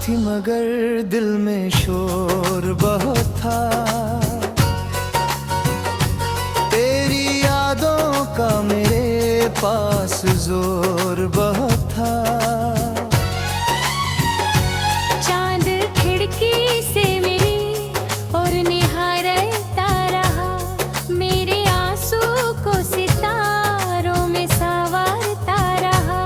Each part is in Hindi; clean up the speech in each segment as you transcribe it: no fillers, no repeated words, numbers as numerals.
थी मगर दिल में शोर बहुत था। तेरी यादों का मेरे पास जोर बहुत था। चांद खिड़की से मेरी और निहारता रहा, मेरे आंसू को सितारों में संवारता रहा।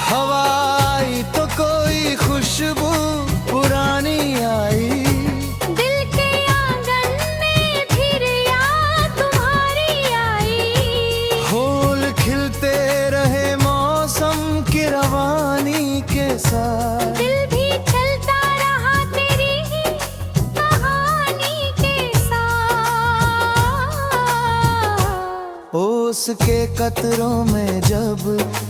हवा आई तो कोई खुशबू पुरानी आई, दिल के आंगन में फिर याद तुम्हारी आई। फूल खिलते रहे मौसम की रवानी के साथ, दिल भी चलता रहा तेरी ही कहानी के साथ। ओस के कतरों में जब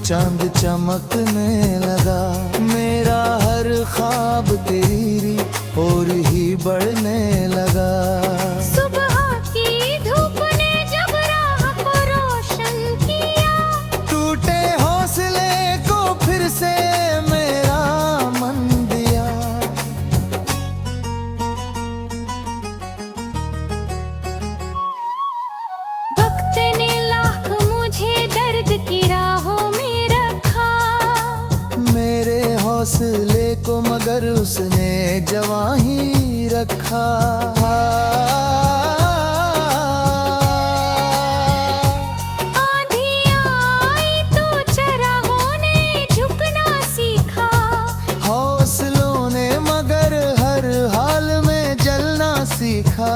चांद चमकने लगा, मेरा हर ख्वाब तेरी और ही बढ़ने लगा। सुबह की धूप ने जब राह को रोशन किया, टूटे हौसले को फिर से मेरा मन दिया। वक्त ने लाख मुझे दर्द की राहों में रखा। मेरे हौसले को मगर उसने जवां ही रखा। आंधी आई तो चरागों ने झुकना सीखा। हौसलों ने मगर हर हाल में जलना सीखा।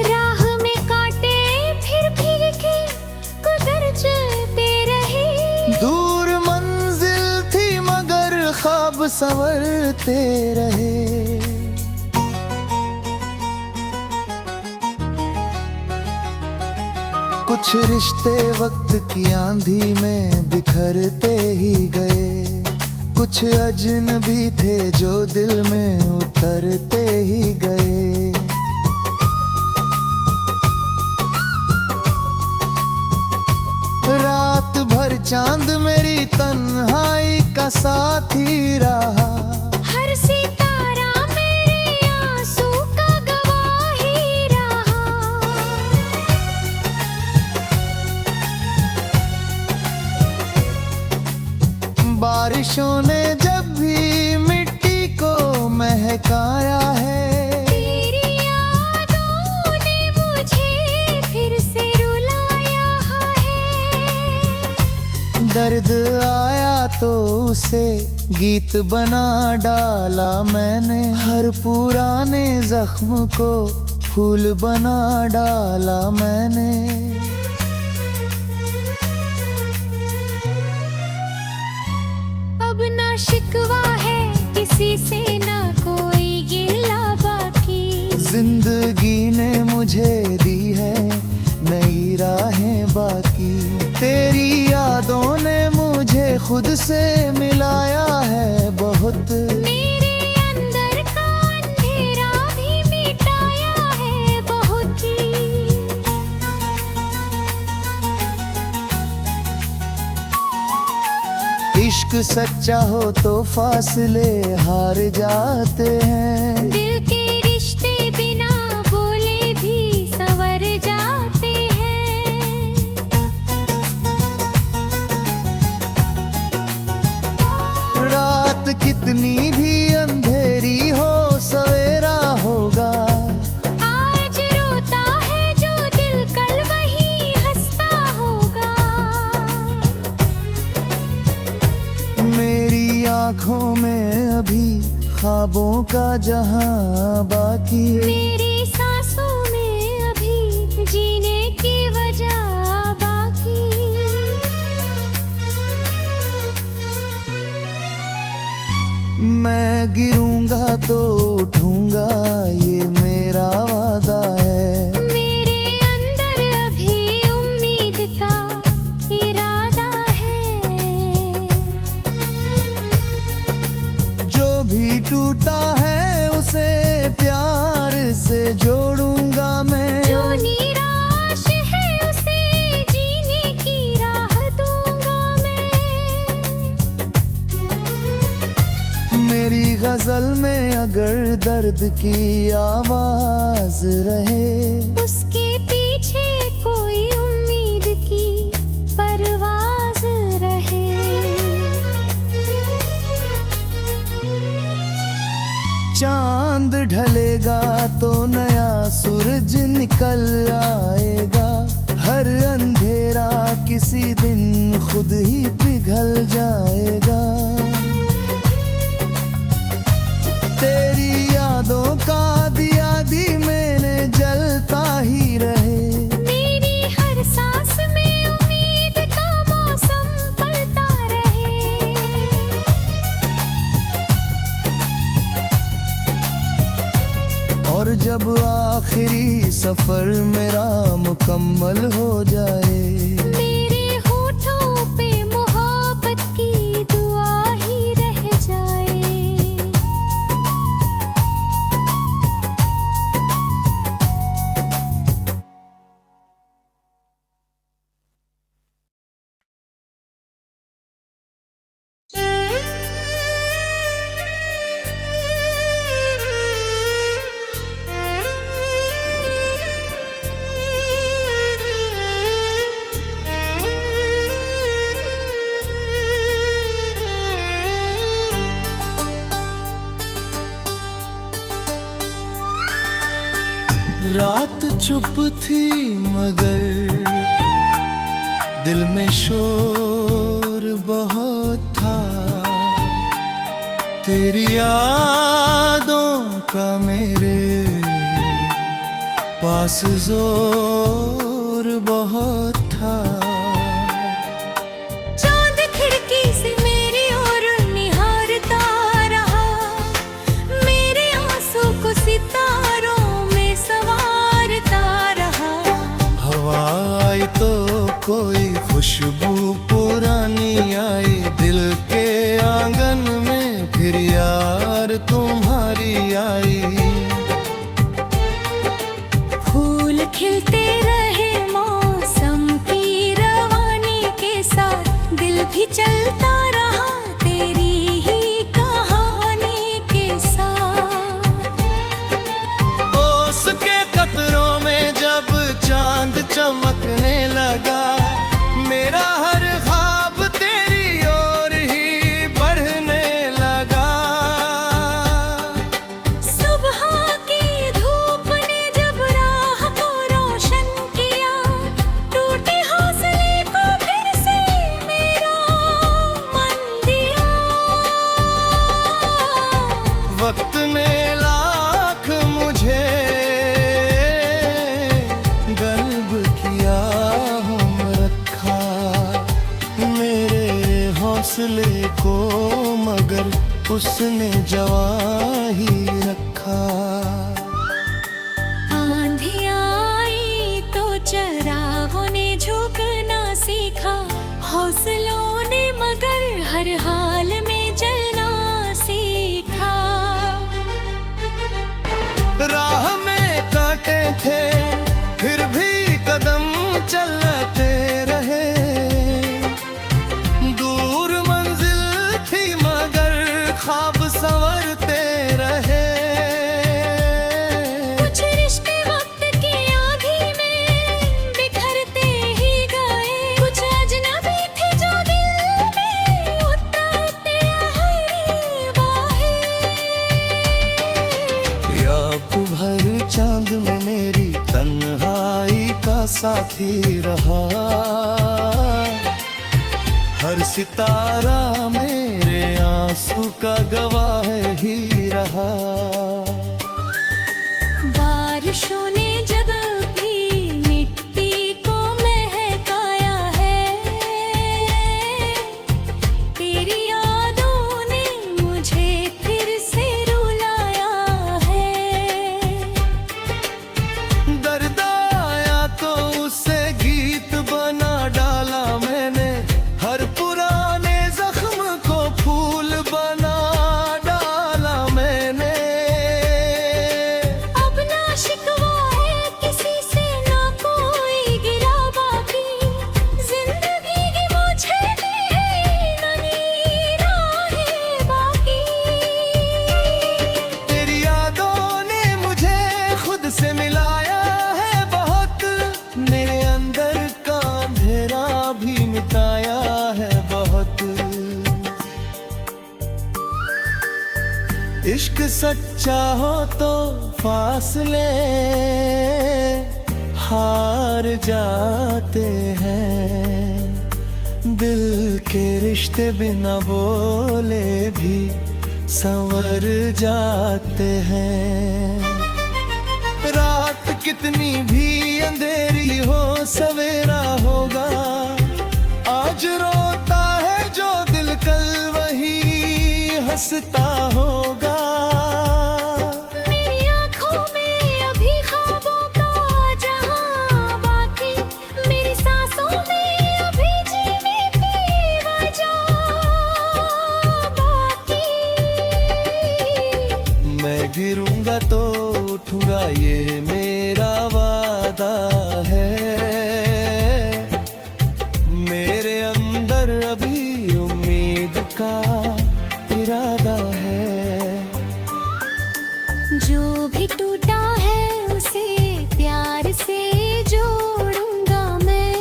राह में कांटे फिर भीग के गुजर चलते रहे। दूर मंजिल थी मगर ख्वाब संवरते रहे। कुछ रिश्ते वक्त की आंधी में बिखरते ही गए, कुछ अजनबी थे जो दिल में उतरते ही गए। रात भर चांद मेरी तन्हाई का साथी रहा। हर सितारा मेरे आंसू का गवाही रहा। बारिशों ने जब भी मिट्टी को महकाया है, तेरी यादों ने मुझे फिर से रुलाया है। दर्द आया तो उसे गीत बना डाला मैंने, हर पुराने जख्म को फूल बना डाला मैंने। अब ना शिकवा है किसी से, ना कोई गिला बाकी। जिंदगी ने मुझे दी है नई राहें बाकी। तेरी यादों ने मुझे खुद से मिलाया है बहुत। मेरे अंदर का अंधेरा भी मिटाया है बहुत ही। इश्क सच्चा हो तो फासले हार जाते हैं। दिल के रिश्ते बिना बोले भी संवर जाते हैं। रात कितनी भी अंधेरी हो सवेरा होगा। आज रोता है जो दिल, कल वही हंसता होगा। मेरी आंखों में अभी ख्वाबों का जहां बाकी। मेरी सांसों में अभी जीने की वजह बाकी। मैं गिरूंगा तो उठूंगा ये मेरा वादा है। मेरे अंदर अभी उम्मीद का इरादा है। जो भी टूटा है उसे प्यार से जोड़ूंगा मैं। जो निराश है उसे जीने की राह दूंगा मैं। दर्द की आवाज रहे। उसके पीछे कोई उम्मीद की परवाज रहे। चांद ढलेगा तो नया सूरज निकल आएगा। हर अंधेरा किसी दिन खुद ही पिघल जाएगा। तेरी यादों का दिया भी मैंने जलता ही रहे। मेरी हर सांस में उम्मीद का मौसम पलता रहे। और जब आखिरी सफर मेरा मुकम्मल हो जाए, मेरे होठों पे मोहब्बत की दुआ ही रह जाए। रात चुप थी मगर दिल में शोर बहुत था। तेरी यादों का मेरे पास जोर बहुत था। चांद खिड़की से मेरी ओर निहारता रहा। मेरे आंसू को सितारों में संवारता रहा। हवा आई तो कोई खुशबू पुरानी आई। दिल के आंगन में फिर यार तुम्हारी आई। फूल खिलते रहे मौसम की रवानी के साथ। दिल भी चलता रहा तेरी ही कहानी के साथ। ओस के कतरों में जब चांद चमकने लगा, मेरा हर ख्वाब तेरी ओर ही बढ़ने लगा। सुबह की धूप ने जब राह को रोशन किया, टूटे हौसले को फिर से मेरा मन दिया। वक्त ने लाख मुझे गल्ब किया हम रखा। मेरे हौसले को मगर उसने जवा ही रखा। आंधी आई तो चरागों ने झुकना सीखा। हौसलों ने मगर हर हाल में जलना सीखा। राह में कांटे थे फिर भी कदम चलते रहे। दूर मंजिल थी मगर ख्वाब संवरते रहे। कुछ रिश्ते वक्त की आंधी में बिखरते ही गए। कुछ अजनबी थे जो दिल में उतरते हरी बाहें। याद भर चांद में मेरी तन्हाई का साथी रहा। हर सितारा मेरे आंसू का गवाह ही रहा। बारिशों ने जब भी मिट्टी को महकाया है, तेरी यादों ने मुझे फिर से रुलाया है। दर्द आया तो उससे गीत बना डाला मैंने। हर पुराने जख्म को फूल बना डाला मैंने। अब ना शिकवा से मिलाया है बहुत, मेरे अंदर का अंधेरा भी मिटाया है बहुत। इश्क सच्चा हो तो फासले हार जाते हैं, दिल के रिश्ते बिना बोले भी संवर जाते हैं। रात कितनी भी अंधेरी हो सवेरा होगा, आज रोता है जो दिल कल वही हंसता होगा। मेरी आँखों में अभी ख्वाबों का जहां बाकी, मेरी सांसों में अभी जीने की वजह बाकी। मैं गिरूंगा तो उठूंगा ये मेरा वादा है, मेरे अंदर अभी उम्मीद का इरादा है। जो भी टूटा है उसे प्यार से जोड़ूंगा मैं,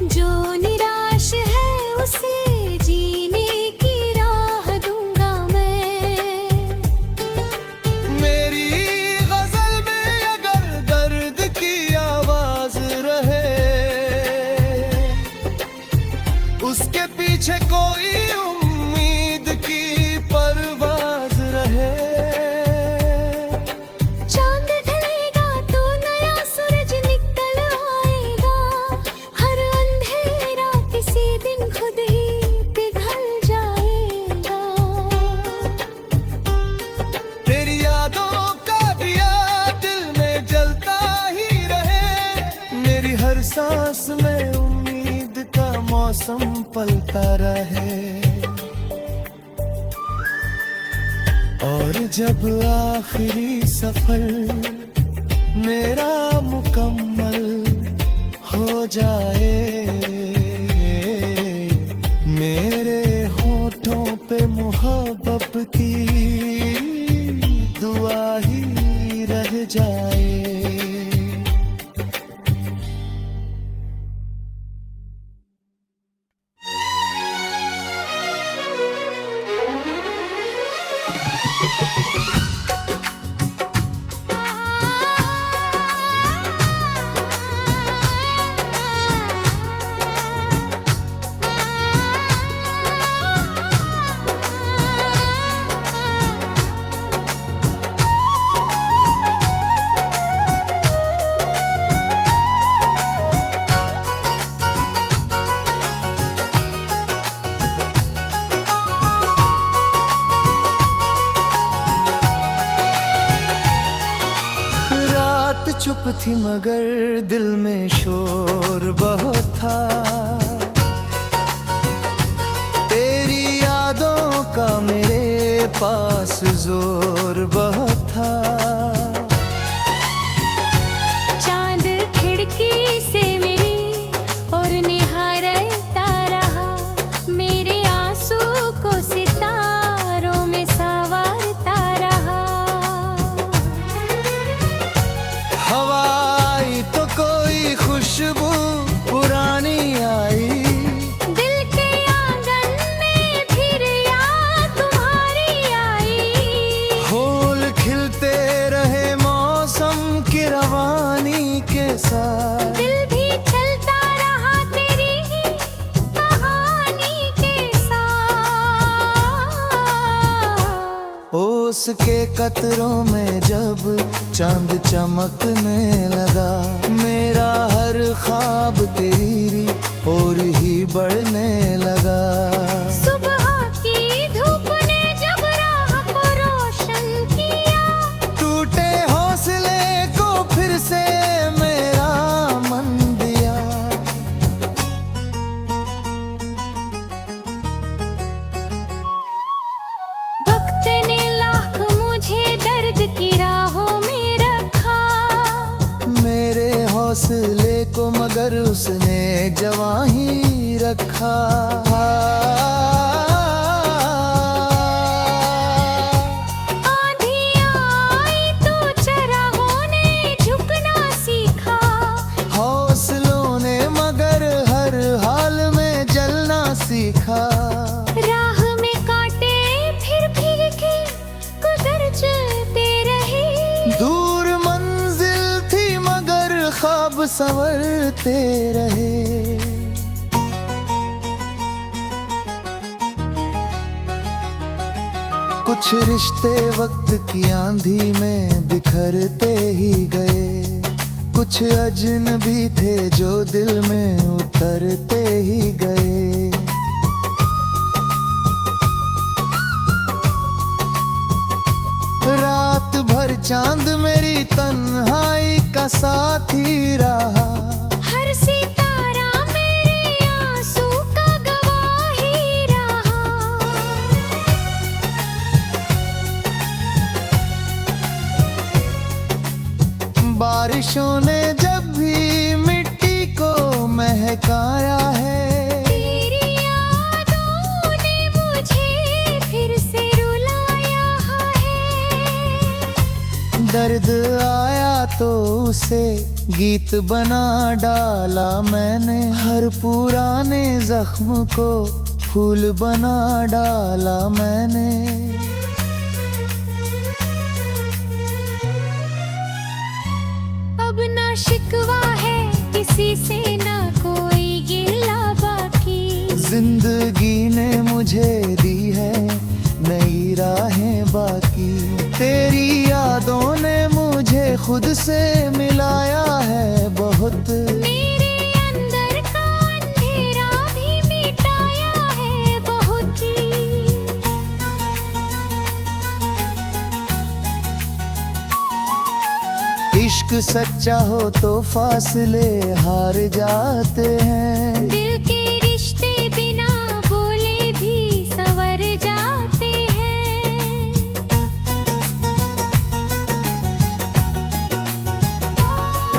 जो निराश है उसे जीने की राह दूंगा मैं। मेरी गजल में अगर दर्द की आवाज रहे, उसके पीछे कोई उम्मीद की परवाज रहे। चांद ढलेगा तो नया सूरज निकल आएगा, हर अंधेरा किसी दिन खुद ही पिघल जाएगा। तेरी यादों का दिया दिल में जलता ही रहे, मेरी हर सांस में उम्मीद का मौसम पलता रहे। और जब आखिरी सफर मेरा मुकम्मल हो जाए, मेरे होठों पे मोहब्बत की दुआ ही रह जाए। चुप थी मगर दिल में शोर बहुत था, तेरी यादों का मेरे पास जोर बहुत था। चांद खिड़की से मेरी और निहारता रहा, मेरे आंसू को सितारों में संवारता रहा। हवा आई तो कोई खुशबू पुरानी आई, दिल के आंगन में फिर याद तुम्हारी आई। फूल खिलते रहे मौसम की रवानी के साथ, दिल भी चलता रहा तेरी ही कहानी के साथ। ओस के कतरों में जब चांद चमकने लगा, मेरा हर ख्वाब तेरी और ही बढ़ने लगा। सुबह की धूप ने जब राह को रोशन किया, टूटे हौसले को फिर से मेरा मन दिया। वक्त ने लाख मुझे दर्द की राहों में रखा, मेरे हौसले को मगर उसने जवां ही रखा। आंधी आई तो दूर मंजिल थी मगर ख्वाब संवरते रहे। कुछ रिश्ते वक्त की आंधी में बिखरते ही गए, कुछ अजनबी थे जो दिल में उतरते ही गए। रात भर चांद मेरी तन्हाई का साथी रहा, हर सितारा मेरे आंसू का गवाही रहा। बारिशों ने जब भी मिट्टी को महकाया है, तेरी यादों ने मुझे फिर से रुलाया है। दर्द आया तो उसे गीत बना डाला मैंने, हर पुराने जख्म को फूल बना डाला मैंने। अब ना शिकवा है किसी से, ना कोई गिला बाकी। जिंदगी ने मुझे दी है नई राहें बाकी, तेरी यादों ने मुझे खुद से मिलाया है बहुत। मेरे अंदर का अंधेरा भी मिटाया है बहुत ही। इश्क सच्चा हो तो फासले हार जाते हैं, दिल के रिश्ते बिना बोले भी संवर जाते हैं।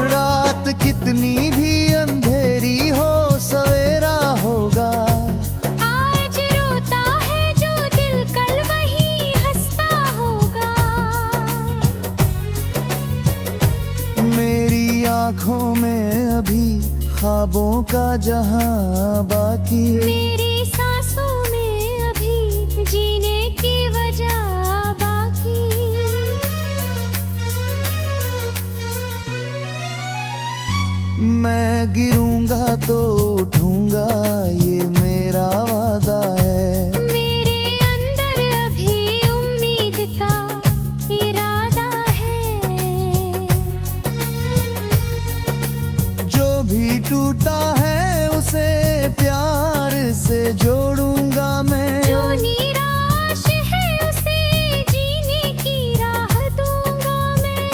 रात कितनी भी अंधेरी हो सवेरा होगा। आज रोता है जो दिल, कल वही हंसता होगा। मेरी आँखों में अभी ख्वाबों का जहां बाकी, मेरी सांसों में अभी जीने की वजह बाकी। मैं गिरूंगा तो उठूंगा ये मेरा वादा है। मेरे अंदर अभी उम्मीद का इरादा है। जो भी टूटा है उसे प्यार से जोड़ूंगा मैं, जो निराश है उसे जीने की राह दूंगा मैं।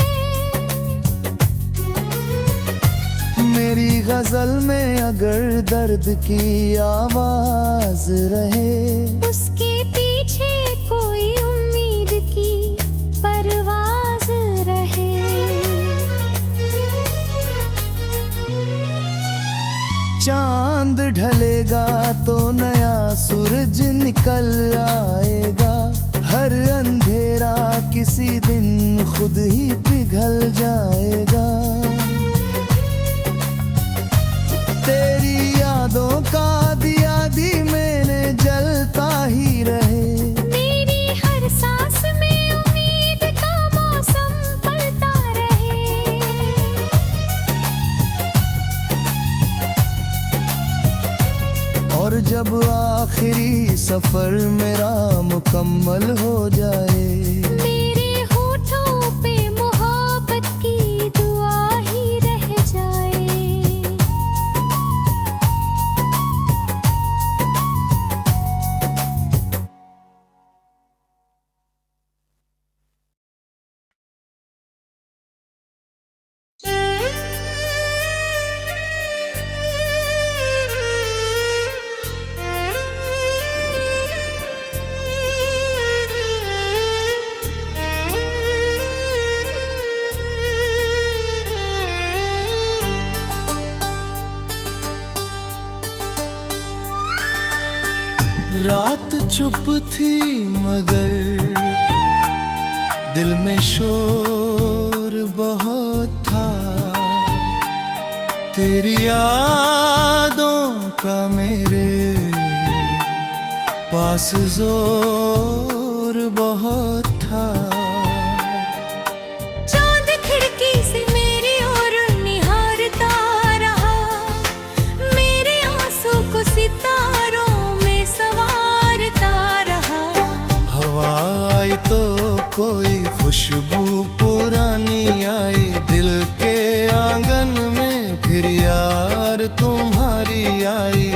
मेरी गजल में अगर दर्द की आवाज रहे, उसके पीछे कोई उम्मीद की परवाज रहे। चांद ढलेगा तो नया सूरज निकल आएगा, हर अंधेरा किसी दिन खुद ही पिघल जाएगा। तेरी यादों का दिया दी मैंने जलता ही रहे। मेरी हर सांस में उम्मीद का मौसम पलता रहे। और जब आखिरी सफर मेरा मुकम्मल हो जाए, मेरे होठों पे मोहब्बत की दुआ ही रह जाए। रात चुप थी मगर दिल में शोर बहुत था, तेरी यादों का मेरे पास जोर बहुत था। चांद कोई खुशबू पुरानी आई दिल के आंगन में, फिर यार तुम्हारी आई।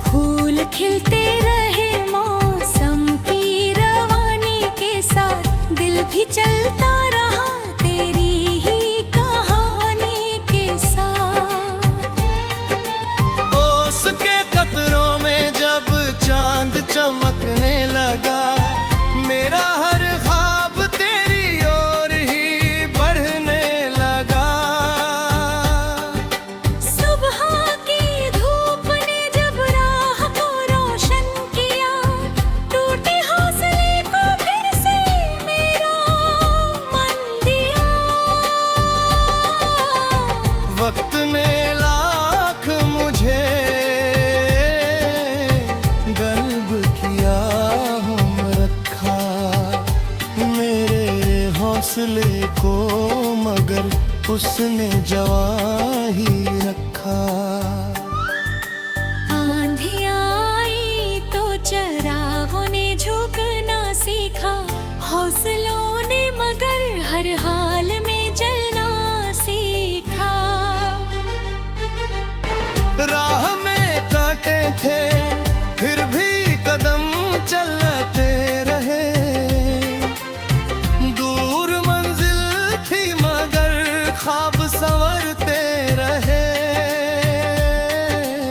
फूल खिलते रहे मौसम की रवानी के साथ, दिल भी चलता रहा तेरी ही कहानी के साथ। ओस के कतरों में जब चांद चमकने लगा, मेरा हर ख्वाब तेरी ओर ही बढ़ने लगा। सुबह की धूप ने जब राह को रोशन किया, टूटे हौसले को फिर से मेरा मन दिया। वक्त ने लाख मुझे गल्ब किया हम रखा, मेरे हौसले को मगर उसने जवा ही रखा। आंधी आई तो चरागों ने झुकना सीखा, हौसलों ने मगर हर हाल में जलना सीखा। राह में कांटे थे फिर भी कदम चलते रहे, दूर मंजिल थी मगर ख्वाब संवरते रहे।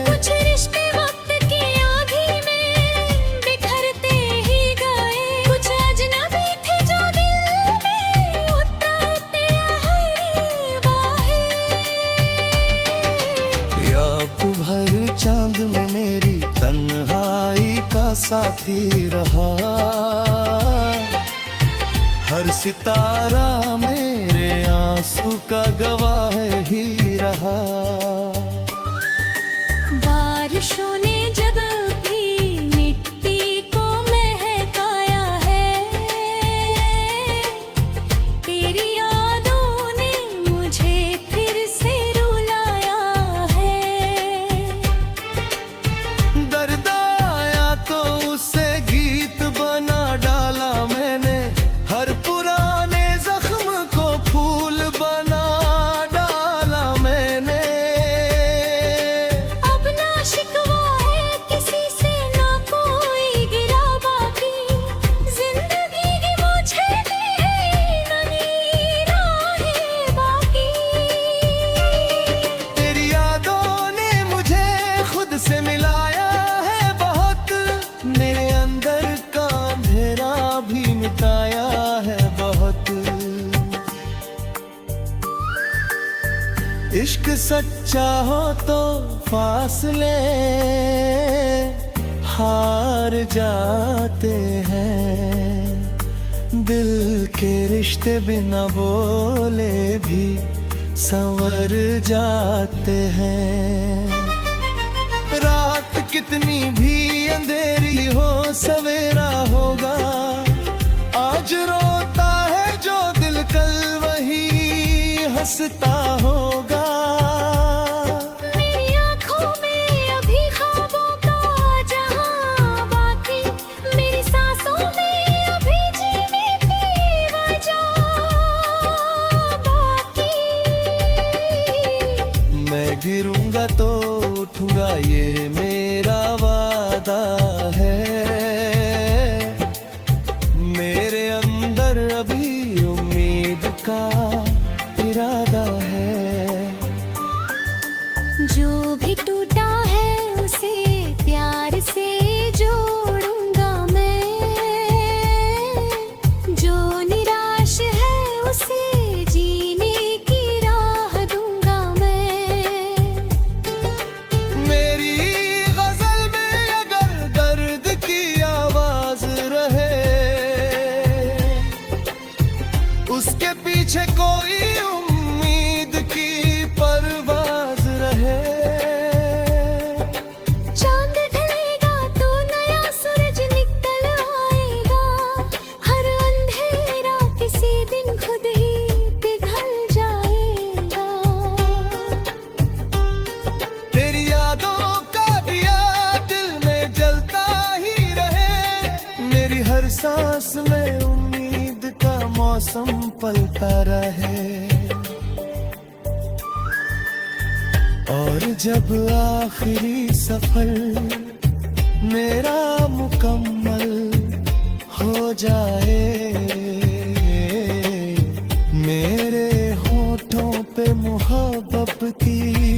कुछ रिश्ते वक्त की आंधी में बिखरते ही गए, कुछ अजनबी थे जो दिल में उतरते हर बाहें। याद भर चांद में मेरी तन्हाई का साथी रहा, हर सितारा मेरे आंसू का गवाह ही रहा। बारिशों ने जब भी मिट्टी को महकाया है, तेरी यादों ने मुझे फिर से रुलाया है। दर्द आया तो उससे गीत बना डाला मैंने, हर पुराने जख्म को फूल बना डाला मैंने। अब ना शिकवा है किसी से ना कोई गिला बाकी, जिंदगी की मुझे नई राहें बाकी। तेरी यादों ने मुझे खुद से मिलाया है बहुत, मेरे अंदर का अंधेरा भी मिटाया है बहुत। इश्क सच्चा हो तो फासले हार जाते हैं, दिल के रिश्ते बिना बोले भी संवर जाते हैं। रात कितनी भी अंधेरी हो सवेरा होगा, आज रोता है जो दिल कल वही हंसता होगा। मेरी आँखों में अभी ख्वाबों का जहां बाकी, मेरी सांसों में अभी जीने की वजह बाकी। मैं गिरूंगा तो उठूंगा ये मेरा वादा है, मेरे अंदर अभी उम्मीद का इरादा है। जो भी टूटा है उसे प्यार से जोड़ूंगा मैं, जो निराश है उसे जीने की राह दूंगा मैं। मेरी गजल में अगर दर्द की आवाज रहे, उसके पीछे कोई उम्मीद की परवाज रहे। चांद ढलेगा तो नया सूरज निकल आएगा, हर अंधेरा किसी दिन खुद ही पिघल जाएगा। तेरी यादों का दिया दिल में जलता ही रहे, मेरी हर हर सांस में उम्मीद का मौसम पलता रहे। और जब आखिरी सफर मेरा मुकम्मल हो जाए, मेरे होठों पे मोहब्बत की